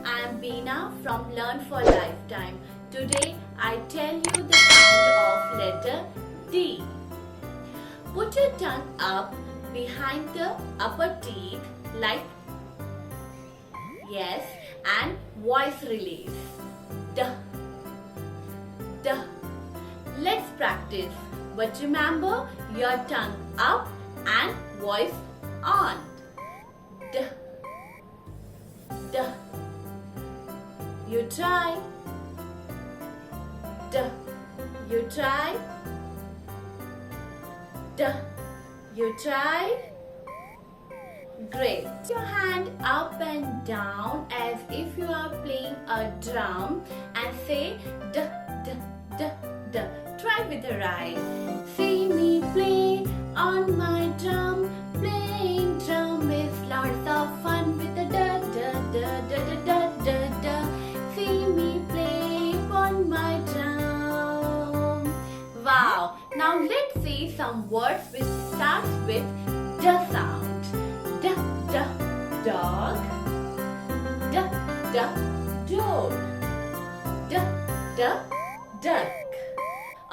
I am Beena from Learn for Lifetime. Today I tell you the sound of letter D. Put your tongue up behind the upper teeth like yes and voice release. D. D. Let's practice. But remember your tongue up and voice on. D. D. You try. D. You try. D. You try. Great. Your hand up and down as if you are playing a drum and say D, D, D, D. Try with your eyes. See me play on my drum. Playing drum is lots of fun with the da da da da da da da da. See me play on my drum. Wow! Now let's see some words which starts with D sound. D, D, dog. D, D, door. D, D, duck.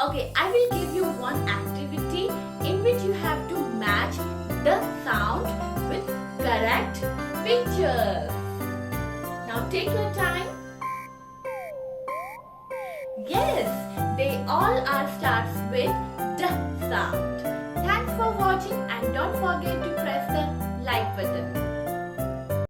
Okay, I will give you one activity in which you have to match the sound with correct pictures. Now take your time. Yes, they all are starts with D sound. Thanks for watching and don't forget to press the like button.